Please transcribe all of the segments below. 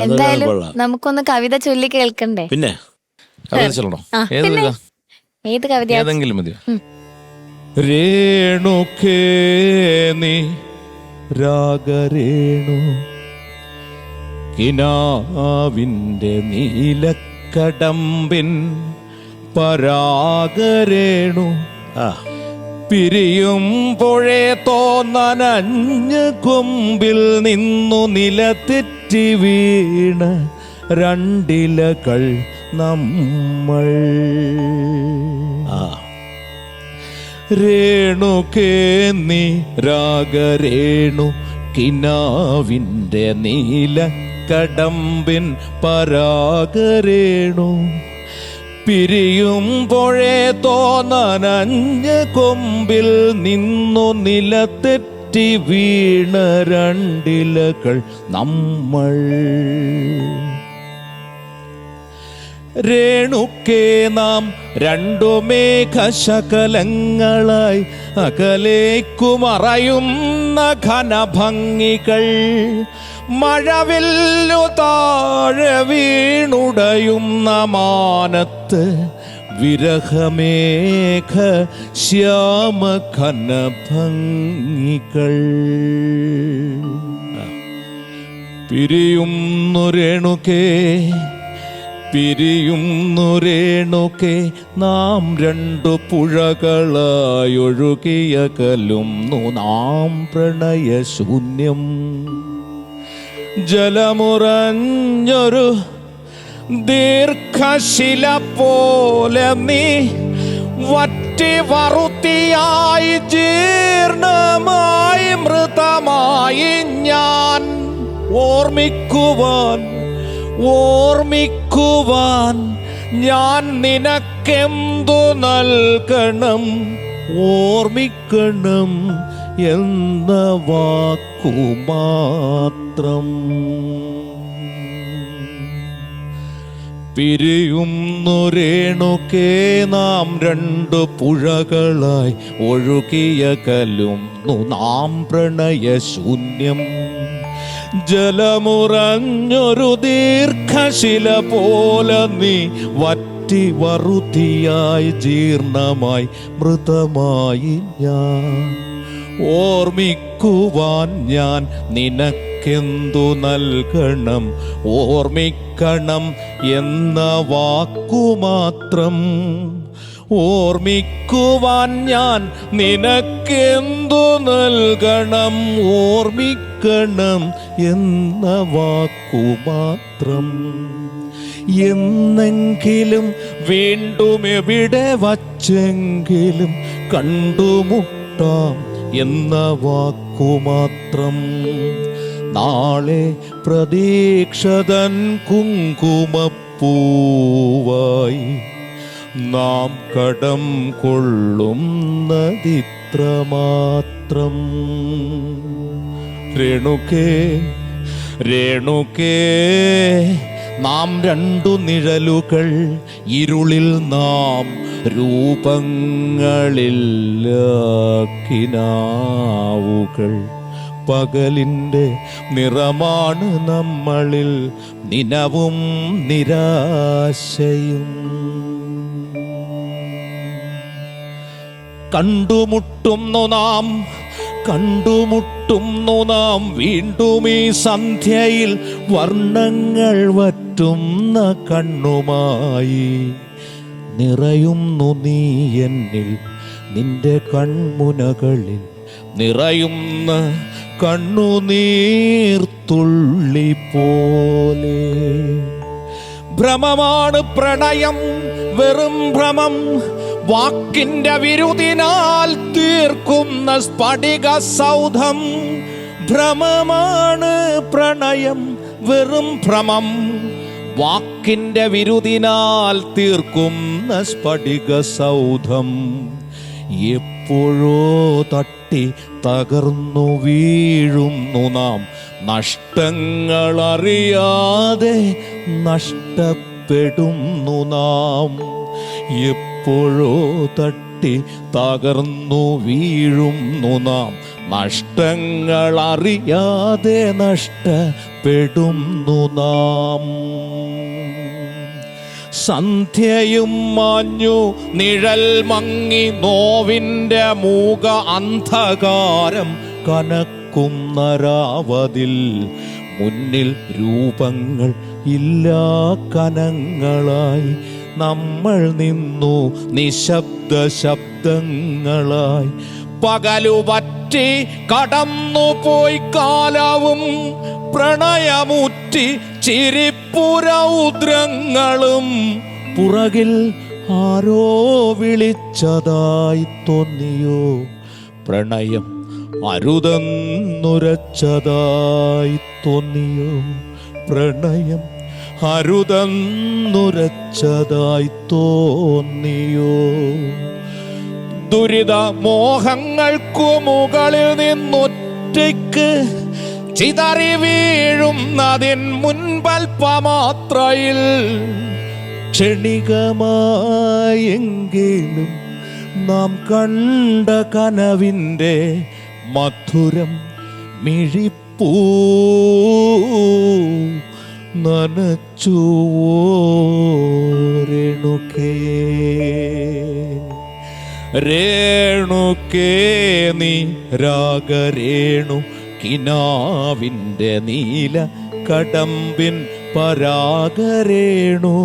എന്തായാലും നമുക്കൊന്ന് കവിത ചൊല്ലി കേൾക്കണ്ടേ? പിന്നെ കവിത ചൊല്ലണോ? ഏത് കവിത? ഏതെങ്കിലും മതിയോ? രേണുക്കേ നീ രാഗരേണു കിനാവിൻ്റെ നീലക്കടമ്പിൻ പരാഗരേണു പിരിയുമ്പോഴേ തോന്നനഞ്ഞ കൊമ്പിൽ നിന്നു നിലതെറ്റി വീണ രണ്ടിലകൾ നമ്മൾ. രേണുക്കേ നീ രാഗരേണു കിനാവിൻ്റെ നീലക്കടമ്പിൻ പരാഗരേണു പിരിയുമ്പോഴേ തോന്നനഞ്ഞ കൊമ്പിൽ നിന്നു നിലതെറ്റി വീണ രണ്ടിലകൾ നമ്മൾ. രേണുക്കേ നാം രണ്ടു മേഘശകലങ്ങളായി അകലേക്കു മറയുന്ന ഘനഭംഗികൾ മഴവില്ലു താഴെ വീണുടയുന്ന മാനത്ത് വിരഹമേഘ ശ്യാമ ഘനഭംഗികൾ. പിരിയുന്നു രേണുക്കേ പിരിയുന്നു രേണുക്കേ നാം രണ്ടു പുഴകളായൊഴുകിയകലുന്നു നാം പ്രണയശൂന്യം. ജലമുറഞ്ഞൊരു ദീർഘശില പോലെ നീ വറ്റി വറുത്തിയായി ജീർണമായി മൃതമായി ഞാൻ ഓർമ്മിക്കുവാൻ ഞാൻ നിനക്കെന്തു നൽകണം? ഓർമ്മിക്കണം എന്ന വാക്കുമാത്രം. പിരിയുന്നു രേണുക്കേ നാം രണ്ടു പുഴകളായി ഒഴുകിയകലുന്നു നാം പ്രണയശൂന്യം. ജലമുറഞ്ഞൊരു ദീർഘശില പോലെ നീ വറ്റി വറുതിയായി ജീർണമായി മൃതമായി ഞാൻ ഓർമ്മിക്കുവാൻ ഞാൻ നിനക്കെന്തു നൽകണം? ഓർമ്മിക്കണം എന്ന വാക്കുമാത്രം. ഓർമ്മിക്കുവാൻ ഞാൻ നിനക്കെന്തു നൽകണം? ഓർമ്മിക്കണം എന്ന വാക്കുമാത്രം. എന്നെങ്കിലും വീണ്ടും എവിടെ വച്ചെങ്കിലും കണ്ടുമുട്ടാം എന്ന വാക്കുമാത്രം. നാളെ പ്രതീക്ഷതൻ കുങ്കുമപ്പൂവായി നാം കടം കൊള്ളുന്നതിത്രമാത്രം. രേണുക്കേ രേണുക്കേ നാം രണ്ടു നിഴലുകൾ ഇരുളിൽ നാം രൂപങ്ങളില്ലാക്കിനാവുകൾ. പകലിൻ്റെ നിറമാണ് നമ്മളിൽ നിനവും നിരാശയും. കണ്ടുമുട്ടുന്നു നാം വീണ്ടും ഈ സന്ധ്യയിൽ വർണ്ണങ്ങൾ വറ്റുന്ന കണ്ണുമായി. നിറയുന്നു നീ എന്നിൽ നിന്റെ കൺമുനകളിൽ നിറയുന്ന കണ്ണുനീർത്തുള്ളി പോലെ. ഭ്രമമാണ് പ്രണയം വെറും ഭ്രമം, വാക്കിന്റെ വിരുദിനാൽ തീർക്കുന്ന സ്ഫടിക സൗധം. ഭ്രമമാണ് പ്രണയം വെറും ഭ്രമം, വാക്കിന്റെ വിരുദിനാൽ തീർക്കുന്ന സ്ഫടിക സൗധം. എപ്പോഴോ തട്ടി തകർന്നു വീഴുന്നു നാം, നഷ്ടങ്ങളറിയാതെ നഷ്ടപ്പെടുന്നു നാം. എപ്പോഴോ തട്ടി തകർന്നു വീഴുന്നു നാം, നഷ്ടങ്ങൾ അറിയാതെ നഷ്ടപ്പെടുന്നു നാം. സന്ധ്യയും മാഞ്ഞു നിഴൽ മങ്ങി നോവിൻ്റെ മൂക അന്ധകാരം കനക്കുന്ന രാവതിൽ മുന്നിൽ രൂപങ്ങൾ ഇല്ലാ കനങ്ങളായി നമ്മൾ നിന്നു നിശബ്ദ ശബ്ദങ്ങളായി. പകലുപറ്റി കടന്നുപോയി കാലവും പ്രണയമുറ്റി ചിരിപ്പുരൗദ്രങ്ങളും പുറകിൽ ആരോ വിളിച്ചതായി തോന്നിയോ പ്രണയം അരുതെന്നുരച്ചതായി തോന്നിയോ പ്രണയം അരുതെന്നുരച്ചതായി തോന്നിയോ. ദുരിത മോഹങ്ങൾക്കു മുകളിൽ നിന്നൊറ്റയ്ക്ക് ചിതറി വീഴുന്നതിൻ മുൻപൽപ്പമാത്രയിൽ ക്ഷണികമായെങ്കിലും നാം കണ്ട കനവിൻ്റെ മധുരം മിഴിപ്പൂ നനച്ചുവോ രേണുകേ. രേണുകേ നീ രാഗരേണു കിനാവിൻ്റെ നീല കടമ്പിൻ പരാഗരേണു.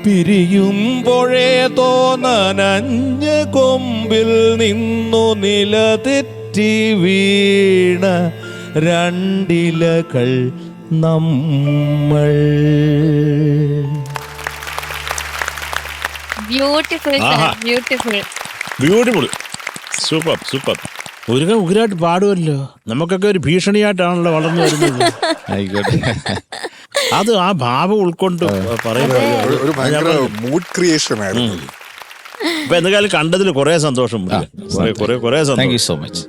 പിരിയുമ്പോഴേതോ നനഞ്ഞ കൊമ്പിൽ നിന്നു നിലതെറ്റി വീണ രണ്ടിലകൾ നമ്മൾ. Beautiful beautiful. Beautiful. Super super. ഉഗ്രായിട്ട് പാടുമല്ലോ. നമുക്കൊക്കെ ഒരു ഭീഷണിയായിട്ടാണല്ലോ വളർന്നു വരുന്നത്. ആയിക്കോട്ടെ. അത് ആ ഭാവം ഉൾക്കൊണ്ട് പറയുന്നത് ഒരു ഭയങ്കര മൂഡ് ക്രിയേഷൻ ആയിരുന്നു. ഇപ്പൊ എന്തെങ്കിലും കണ്ടതിൽ കുറെ സന്തോഷം. കുറെ താങ്ക് യു സന്തോഷം. So much.